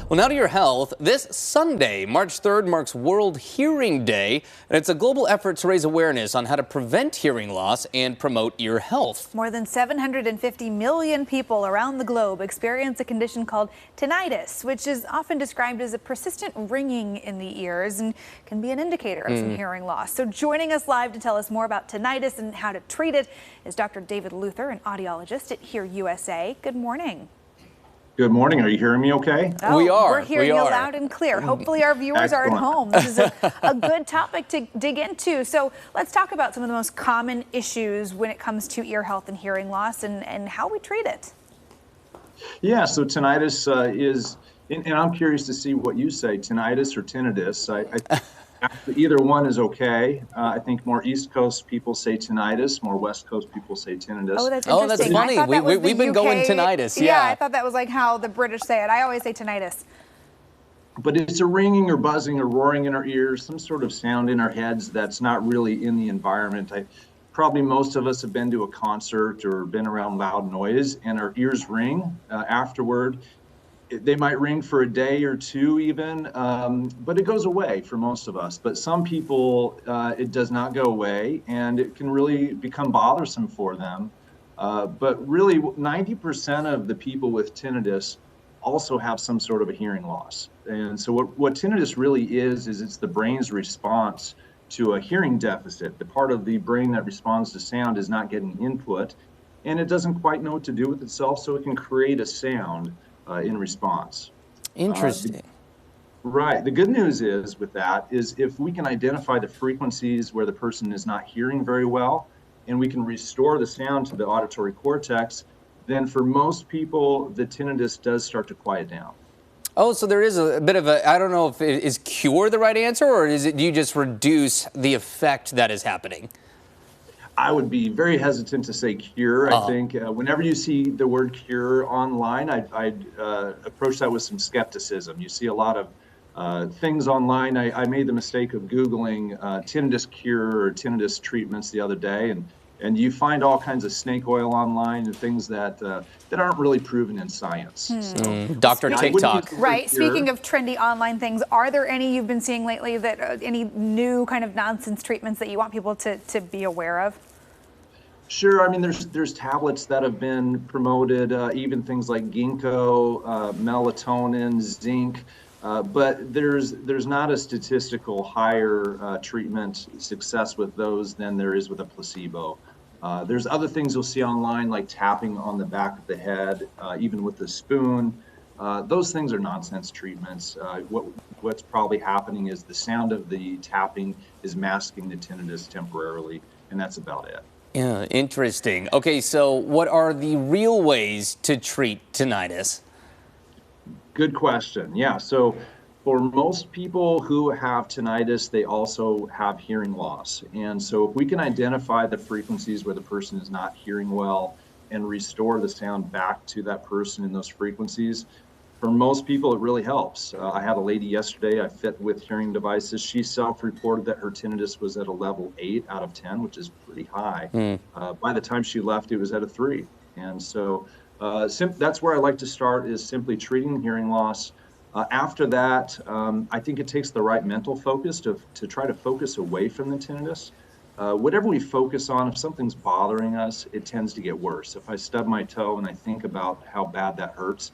Well, now to your health. This Sunday, March 3rd, marks World Hearing Day, and it's a global effort to raise awareness on how to prevent hearing loss and promote ear health. More than 750 million people around the globe experience a condition called tinnitus, which is often described as a persistent ringing in the ears and can be an indicator of some hearing loss. So joining us live to tell us more about tinnitus and how to treat it is Dr. David Luther, an audiologist at Hear USA. Good morning. Good morning. Are you hearing me okay? Oh, we are. We're hearing you loud and clear. Hopefully our viewers are at home. This is a good topic to dig into. So let's talk about some of the most common issues when it comes to ear health and hearing loss and how we treat it. Yeah, so tinnitus is, and I'm curious to see what you say, tinnitus or tinnitus. Either one is okay. I think more East Coast people say tinnitus, more West Coast people say tinnitus. Oh, that's interesting. That's funny. We've been going tinnitus. Yeah, I thought that was like how the British say it. I always say tinnitus. But it's a ringing or buzzing or roaring in our ears, some sort of sound in our heads that's not really in the environment. Probably most of us have been to a concert or been around loud noise and our ears ring afterward. They might ring for a day or two even, but it goes away for most of us. But some people, it does not go away, and it can really become bothersome for them. But really, 90% of the people with tinnitus also have some sort of a hearing loss. And so what tinnitus really is it's the brain's response to a hearing deficit. The part of the brain that responds to sound is not getting input, and it doesn't quite know what to do with itself, so it can create a sound in response. Interesting. Right. The good news is with that is if we can identify the frequencies where the person is not hearing very well, and we can restore the sound to the auditory cortex, then for most people, the tinnitus does start to quiet down. Oh, so there is a bit of a, I don't know if is cure the right answer, or is it you just reduce the effect that is happening? I would be very hesitant to say cure. I think whenever you see the word cure online, I'd approach that with some skepticism. You see a lot of things online. I made the mistake of Googling tinnitus cure or tinnitus treatments the other day, and you find all kinds of snake oil online and things that aren't really proven in science. So, Dr. TikTok. Right. Speaking of trendy online things, are there any you've been seeing lately that any new kind of nonsense treatments that you want people to be aware of? Sure. I mean, there's tablets that have been promoted, even things like ginkgo, melatonin, zinc, but there's not a statistical higher treatment success with those than there is with a placebo. There's other things you'll see online like tapping on the back of the head, even with a spoon. Those things are nonsense treatments. What's probably happening is the sound of the tapping is masking the tinnitus temporarily, and that's about it. Yeah, interesting. Okay, so what are the real ways to treat tinnitus? Good question. Yeah, so for most people who have tinnitus, they also have hearing loss. And so if we can identify the frequencies where the person is not hearing well and restore the sound back to that person in those frequencies, for most people, it really helps. I had a lady yesterday I fit with hearing devices. She self-reported that her tinnitus was at a level 8 out of 10, which is pretty high. By the time she left, it was at a 3. And so that's where I like to start, is simply treating hearing loss. After that, I think it takes the right mental focus to try to focus away from the tinnitus. Whatever we focus on, if something's bothering us, it tends to get worse. If I stub my toe and I think about how bad that hurts,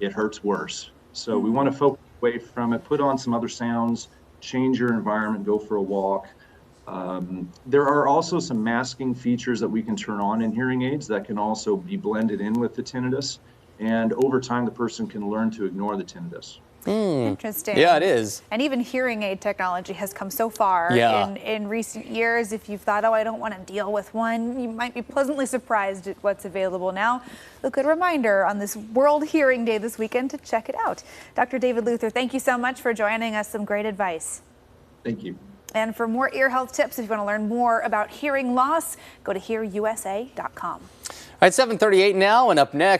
it hurts worse. So we want to focus away from it, put on some other sounds, change your environment, go for a walk. There are also some masking features that we can turn on in hearing aids that can also be blended in with the tinnitus. And over time, the person can learn to ignore the tinnitus. Interesting. Yeah, it is. And even hearing aid technology has come so far in recent years. If you've thought, oh, I don't want to deal with one, you might be pleasantly surprised at what's available now. A good reminder on this World Hearing Day this weekend to check it out. Dr. David Luther, thank you so much for joining us. Some great advice. Thank you. And for more ear health tips, if you want to learn more about hearing loss, go to hearusa.com. All right, 7:38 now, and up next.